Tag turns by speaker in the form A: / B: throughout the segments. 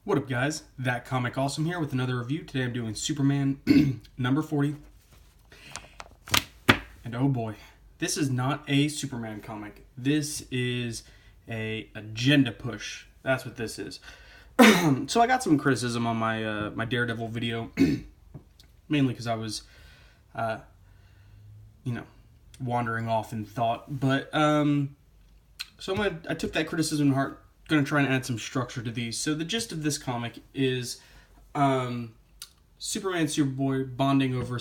A: What up, guys? That Comic Awesome here with another review. Today I'm doing Superman number 40. And oh boy, this is not a Superman comic. This is a agenda push. That's what this is. So I got some criticism on my my Daredevil video, mainly because I was, wandering off in thought. But so I took that criticism to heart. Going to try and add some structure to these. So the gist of this comic is Superman and Superboy bonding over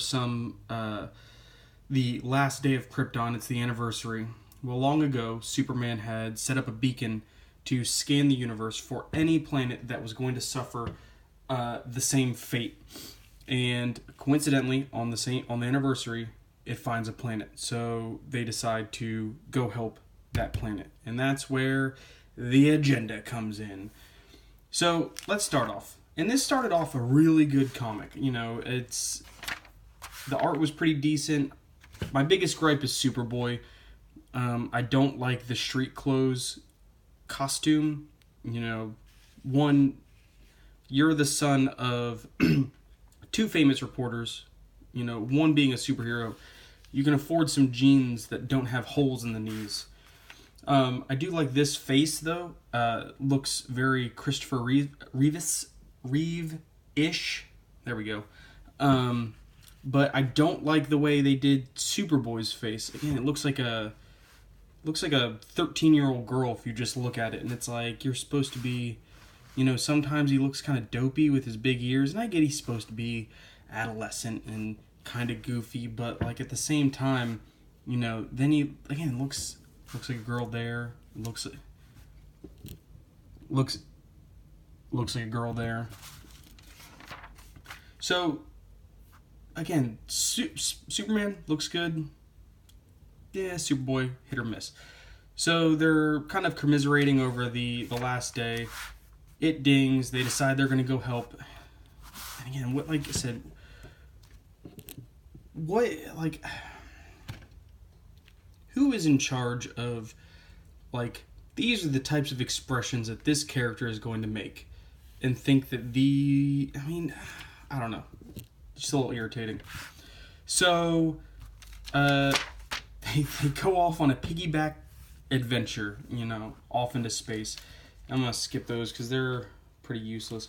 A: the last day of Krypton. It's the anniversary. Well, long ago, Superman had set up a beacon to scan the universe for any planet that was going to suffer the same fate. And coincidentally, on the anniversary, it finds a planet. So they decide to go help that planet. And that's where the agenda comes in. So let's start off. And this started off a really good comic. The art was pretty decent. My biggest gripe is Superboy. I don't like the street clothes costume. One, you're the son of two famous reporters. One being a superhero. You can afford some jeans that don't have holes in the knees. I do like this face, though. Looks very Christopher Reeve-ish. There we go. But I don't like the way they did Superboy's face. Again, it looks like a 13-year-old girl if you just look at it. And it's like, you're supposed to be, sometimes he looks kind of dopey with his big ears. And I get he's supposed to be adolescent and kind of goofy. But, at the same time, then he, again, looks like a girl there. Looks like a girl there. So, again, Superman looks good. Yeah, Superboy, hit or miss. So they're kind of commiserating over the last day. It dings. They decide they're going to go help. And again, like I said, who is in charge of, these are the types of expressions that this character is going to make, and think that I don't know. Just a little irritating. So, they go off on a piggyback adventure, off into space. I'm going to skip those because they're pretty useless.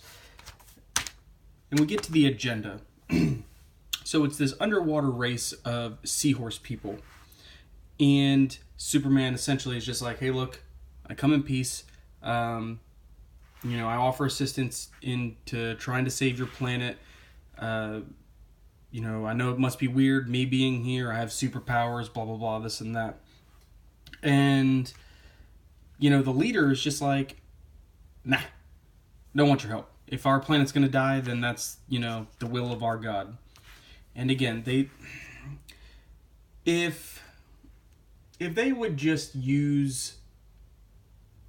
A: And we get to the agenda. So it's this underwater race of seahorse people. And Superman essentially is just like, hey, look, I come in peace. I offer assistance into trying to save your planet. I know it must be weird, me being here. I have superpowers, blah, blah, blah, this and that. And, the leader is just like, nah, don't want your help. If our planet's going to die, then that's, the will of our God. And again, if they would just use,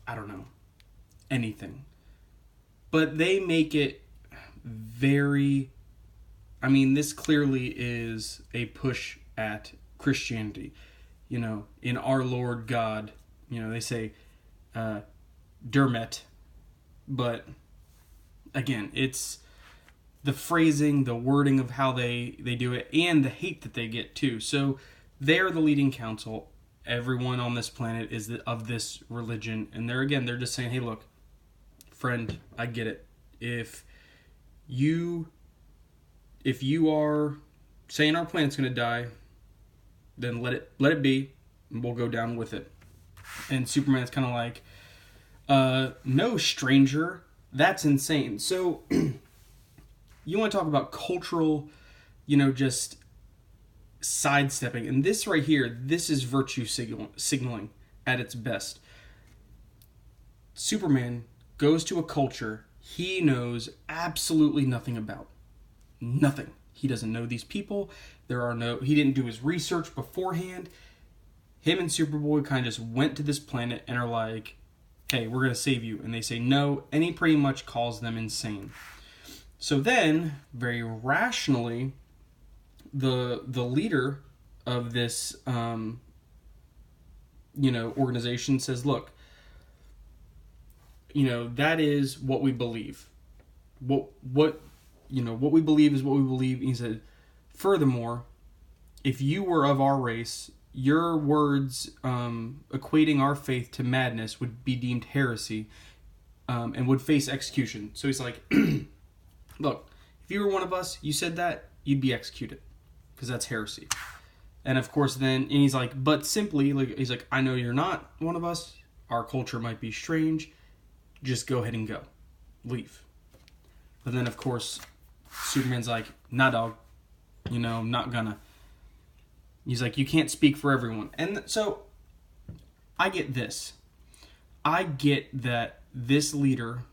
A: I don't know, anything. But they make it very, this clearly is a push at Christianity. In our Lord God, they say Dermet. But again, it's the phrasing, the wording of how they do it, and the hate that they get too. So they're the leading council. Everyone on this planet is of this religion. And they're just saying, hey, look, friend, I get it. If you are saying our planet's going to die, then let it be, and we'll go down with it. And Superman's kind of like, no, stranger, that's insane. So you want to talk about cultural, just sidestepping. And this right here, this is virtue signaling at its best. Superman goes to a culture he knows absolutely nothing about. Nothing. He doesn't know these people. He didn't do his research beforehand. Him and Superboy kind of just went to this planet and are like, hey, we're going to save you. And they say no, and he pretty much calls them insane. So then, very rationally, the leader of this organization says, look, that is what we believe. what what we believe is what we believe. He said, furthermore, if you were of our race, your words equating our faith to madness would be deemed heresy, and would face execution. So he's like, look, if you were one of us, you said that, you'd be executed, because that's heresy. And of course then, and he's like, but simply, like, he's like, I know you're not one of us, our culture might be strange, just go ahead and go. Leave. But then of course, Superman's like, nah dog, not gonna. He's like, you can't speak for everyone. And so, I get this. I get that this leader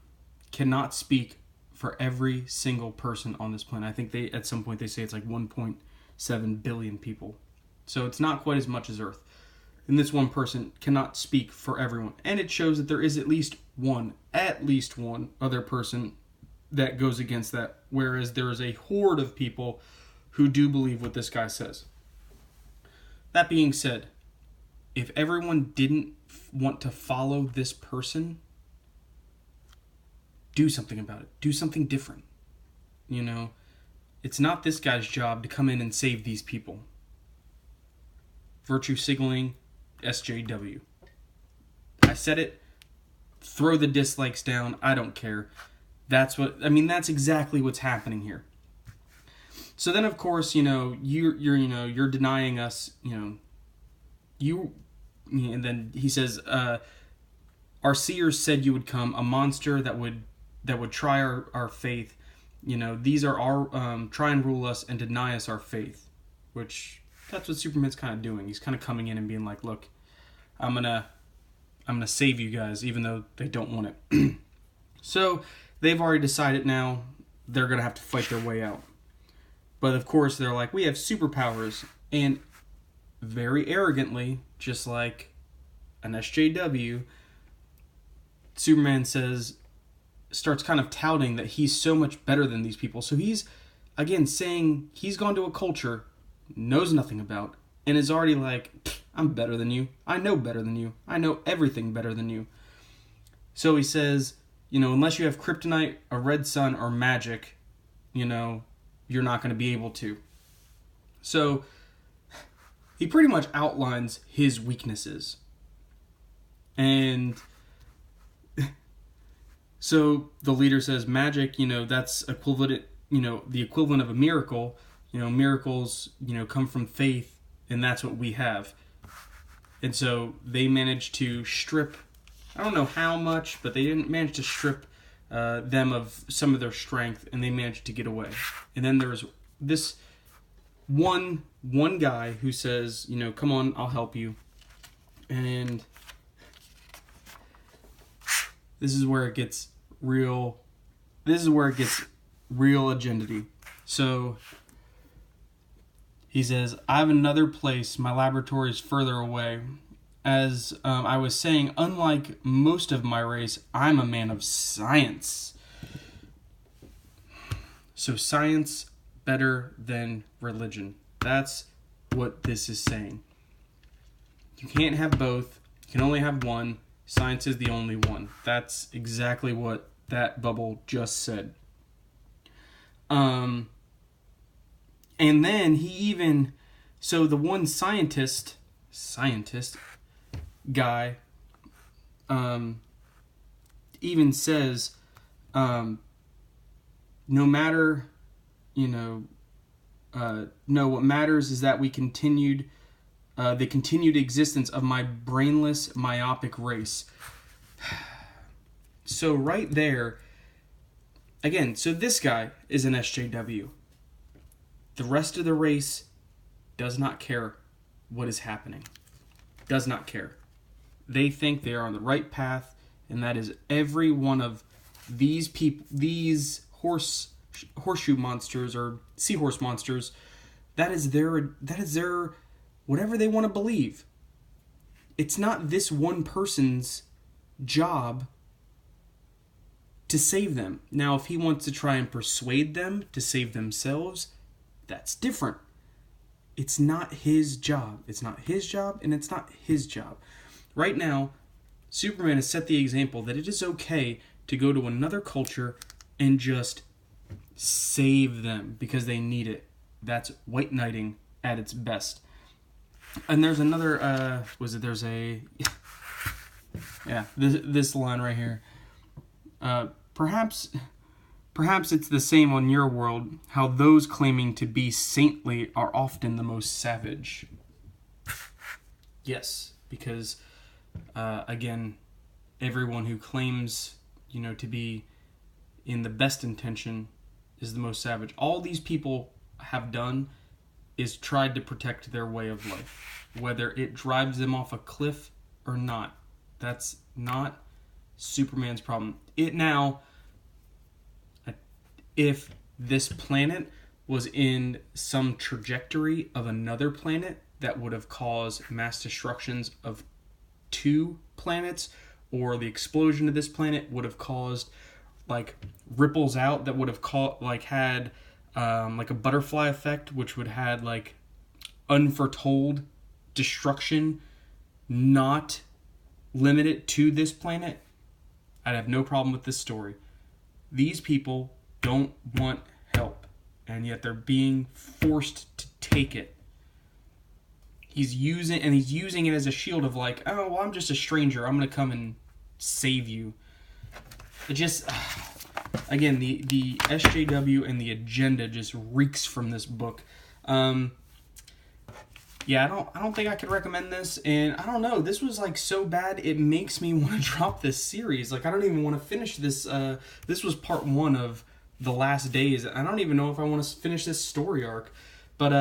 A: cannot speak for every single person on this planet. I think at some point they say it's like 1.7 billion people. So it's not quite as much as Earth. And this one person cannot speak for everyone. And it shows that there is at least one other person that goes against that. Whereas there is a horde of people who do believe what this guy says. That being said, if everyone didn't want to follow this person, do something about it. Do something different. It's not this guy's job to come in and save these people. Virtue signaling, SJW. I said it. Throw the dislikes down. I don't care. That's exactly what's happening here. So then, of course, you're denying us, and then he says, our seers said you would come, a monster that would try our faith. These are our try and rule us and deny us our faith, which that's what Superman's kind of doing. He's kind of coming in and being like, look, I'm gonna save you guys, even though they don't want it. So they've already decided now they're gonna have to fight their way out. But of course they're like, we have superpowers, and very arrogantly, just like an SJW, Superman starts kind of touting that he's so much better than these people. So he's, again, saying he's gone to a culture, knows nothing about, and is already like, I'm better than you. I know better than you. I know everything better than you. So he says, unless you have kryptonite, a red sun, or magic, you're not going to be able to. So he pretty much outlines his weaknesses. And so the leader says magic, that's equivalent, the equivalent of a miracle. Miracles, come from faith, and that's what we have. And so they managed to strip, I don't know how much, but they didn't manage to strip them of some of their strength, and they managed to get away. And then there's this one guy who says, come on, I'll help you. And this is where it gets real. This is where it gets real agendity. So he says, I have another place. My laboratory is further away. As I was saying, unlike most of my race, I'm a man of science. So science better than religion. That's what this is saying. You can't have both. You can only have one. Science is the only one. That's exactly what that bubble just said. And then so the one scientist guy, even says, no matter, no, what matters is that we continued, the continued existence of my brainless, myopic race. So right there, again, so this guy is an SJW. The rest of the race does not care what is happening. Does not care. They think they are on the right path, and that is every one of these people, these horseshoe monsters or seahorse monsters, that is their whatever they want to believe. It's not this one person's job to save them. Now, if he wants to try and persuade them to save themselves, that's different. It's not his job. It's not his job, and it's not his job. Right now, Superman has set the example that it is okay to go to another culture and just save them because they need it. That's white knighting at its best. And there's another, this line right here. Perhaps it's the same on your world, how those claiming to be saintly are often the most savage. Yes, because, again, everyone who claims, to be in the best intention is the most savage. All these people have done is tried to protect their way of life, whether it drives them off a cliff or not. That's not Superman's problem. If this planet was in some trajectory of another planet that would have caused mass destructions of 2 planets, or the explosion of this planet would have caused ripples out that would have had a butterfly effect, which would had unforetold destruction, not limited to this planet, I'd have no problem with this story. These people don't want help, and yet they're being forced to take it. He's using it as a shield of I'm just a stranger, I'm gonna come and save you. It just, again, the SJW and the agenda just reeks from this book. I don't think I could recommend this, and I don't know, this was so bad it makes me want to drop this series. I don't even want to finish this. This was part 1 of The Last Days. I don't even know if I want to finish this story arc. But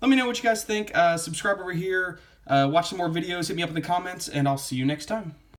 A: let me know what you guys think. Subscribe over here, watch some more videos, hit me up in the comments, and I'll see you next time.